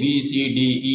B C D E